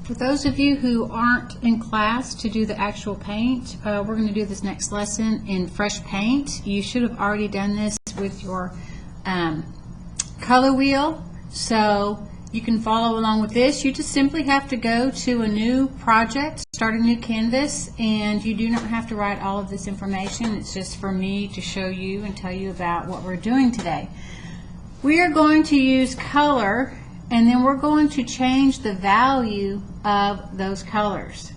For those of you who aren't in class to do the actual paint, we're going to do this next lesson in fresh paint. You should have already done this with your color wheel, so you can follow along with this. You just simply have to go to a new project, start a new canvas, and you do not have to write all of this information. It's just for me to show you and tell you about what we're doing today. We are going to use color, and then we're going to change the value of those colors.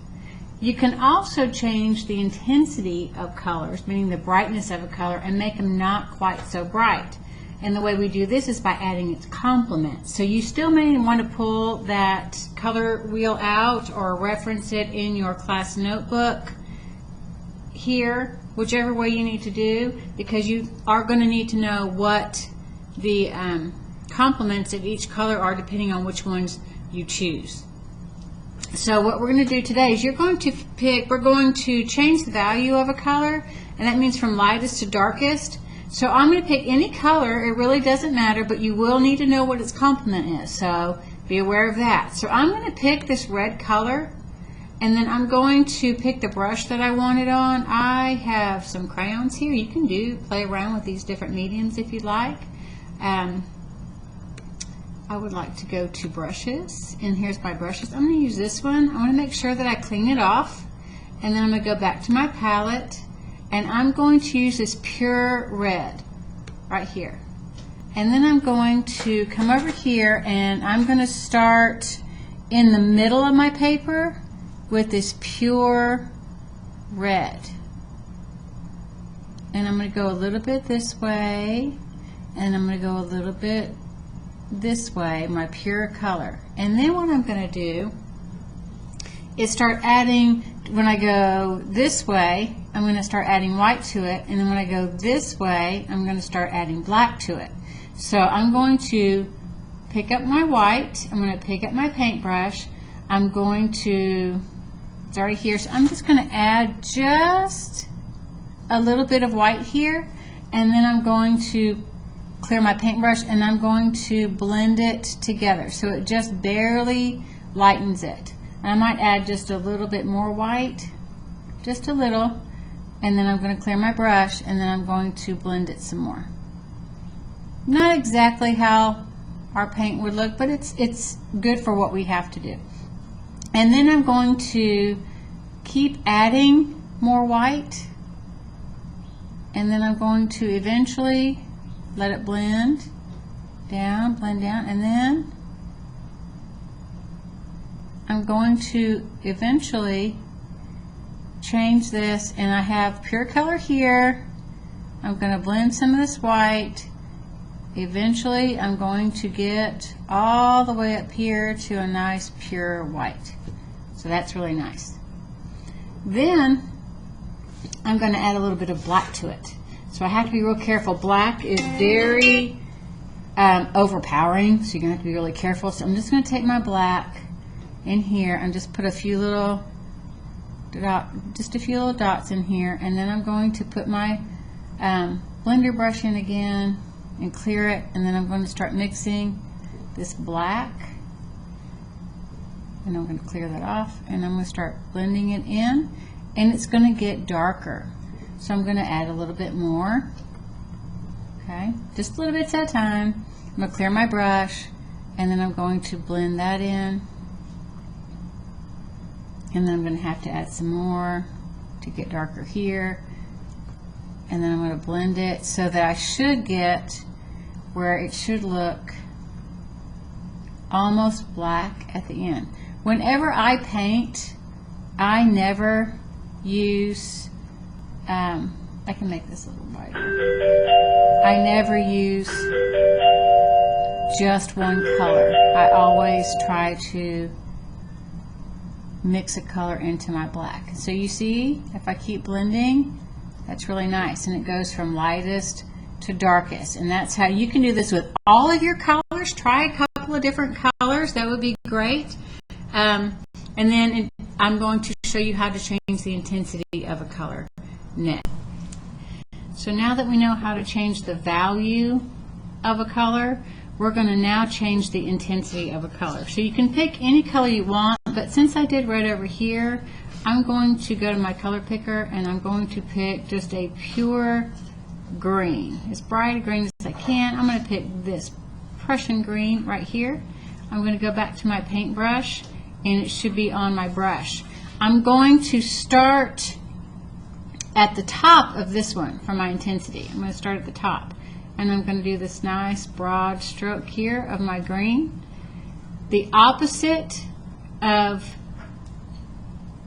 You can also change the intensity of colors, meaning the brightness of a color, and make them not quite so bright. And the way we do this is by adding its complement. So you still may want to pull that color wheel out or reference it in your class notebook here, whichever way you need to do, because you are going to need to know what the complements of each color are depending on which ones you choose. So what we're going to do today is we're going to change the value of a color, and that means from lightest to darkest. So I'm going to pick any color, it really doesn't matter, but you will need to know what its complement is, so be aware of that. So I'm going to pick this red color, and then I'm going to pick the brush that I want it on. I have some crayons here. You can play around with these different mediums if you'd like. I would like to go to brushes, and here's my brushes. I'm going to use this one. I want to make sure that I clean it off, and then I'm going to go back to my palette, and I'm going to use this pure red right here. And then I'm going to come over here, and I'm going to start in the middle of my paper with this pure red. And I'm going to go a little bit this way, and I'm going to go a little bit this way, my pure color. And then what I'm going to do is start adding, when I go this way, I'm going to start adding white to it, and then when I go this way, I'm going to start adding black to it. So I'm going to pick up my white, I'm going to pick up my paintbrush, I'm going to, it's already here, so I'm just going to add just a little bit of white here, and then I'm going to clear my paintbrush, and I'm going to blend it together so it just barely lightens it. And I might add just a little bit more white, just a little, and then I'm going to clear my brush, and then I'm going to blend it some more. Not exactly how our paint would look, but it's good for what we have to do. And then I'm going to keep adding more white, and then I'm going to eventually let it blend down, and then I'm going to eventually change this, and I have pure color here. I'm going to blend some of this white. Eventually I'm going to get all the way up here to a nice pure white. So that's really nice. Then I'm going to add a little bit of black to it. So I have to be real careful. Black is very overpowering, so you're going to have to be really careful. So I'm just going to take my black in here and just put a few little dots in here, and then I'm going to put my blender brush in again and clear it, and then I'm going to start mixing this black, and I'm going to clear that off, and I'm going to start blending it in, and it's going to get darker. So I'm going to add a little bit more, okay, just a little bit at a time. I'm going to clear my brush, and then I'm going to blend that in, and then I'm going to have to add some more to get darker here, and then I'm going to blend it so that I should get where it should look almost black at the end. Whenever I paint, I never use I can make this a little whiter. I never use just one color. I always try to mix a color into my black. So you see, if I keep blending, that's really nice, and it goes from lightest to darkest, and that's how you can do this with all of your colors. Try a couple of different colors, that would be great. And then I'm going to show you how to change the intensity of a color next. So now that we know how to change the value of a color, we're going to now change the intensity of a color. So you can pick any color you want, but since I did red over here, I'm going to go to my color picker and I'm going to pick just a pure green, as bright a green as I can. I'm going to pick this Prussian green right here. I'm going to go back to my paintbrush and it should be on my brush. I'm going to start at the top of this one for my intensity. I'm going to start at the top and I'm going to do this nice broad stroke here of my green. The opposite of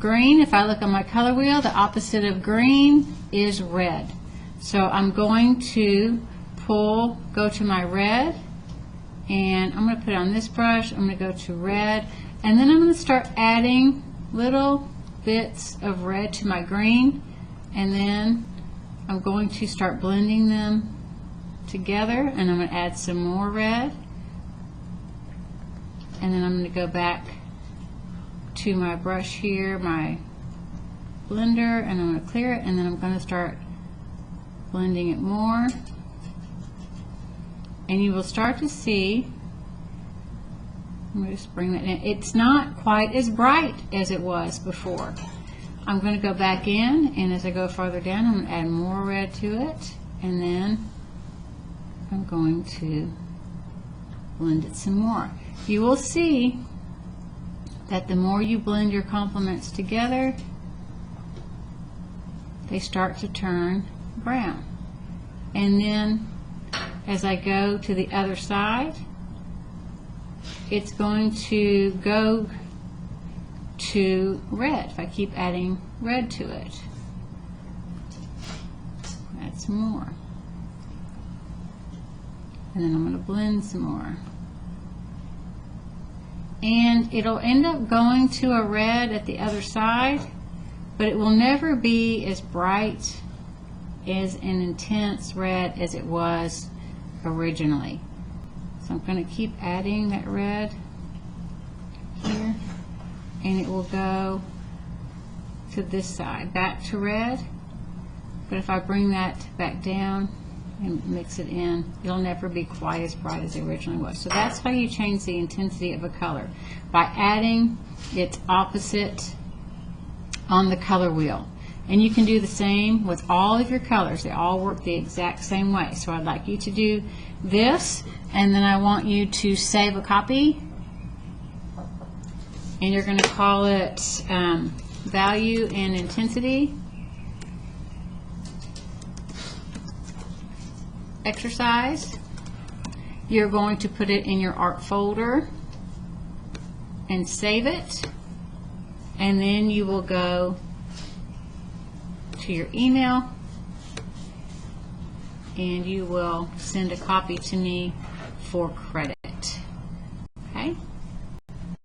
green, if I look on my color wheel, the opposite of green is red. So I'm going to go to my red, and I'm going to put it on this brush. I'm going to go to red, and then I'm going to start adding little bits of red to my green, and then I'm going to start blending them together, and I'm going to add some more red, and then I'm going to go back to my brush here, my blender, and I'm going to clear it, and then I'm going to start blending it more, and you will start to see, I'm going to just bring that in, it's not quite as bright as it was before. I'm going to go back in, and as I go farther down, I'm going to add more red to it, and then I'm going to blend it some more. You will see that the more you blend your complements together, they start to turn brown. And then as I go to the other side, it's going to go to red. If I keep adding red to it, add some more. And then I'm going to blend some more. And it'll end up going to a red at the other side, but it will never be as bright as an intense red as it was originally. So I'm going to keep adding that red here, and it will go to this side, back to red. But if I bring that back down and mix it in, it'll never be quite as bright as it originally was. So that's how you change the intensity of a color, by adding its opposite on the color wheel. And you can do the same with all of your colors. They all work the exact same way. So I'd like you to do this, and then I want you to save a copy, and you're going to call it value and intensity exercise. You're going to put it in your art folder and save it, and then you will go to your email and you will send a copy to me for credit.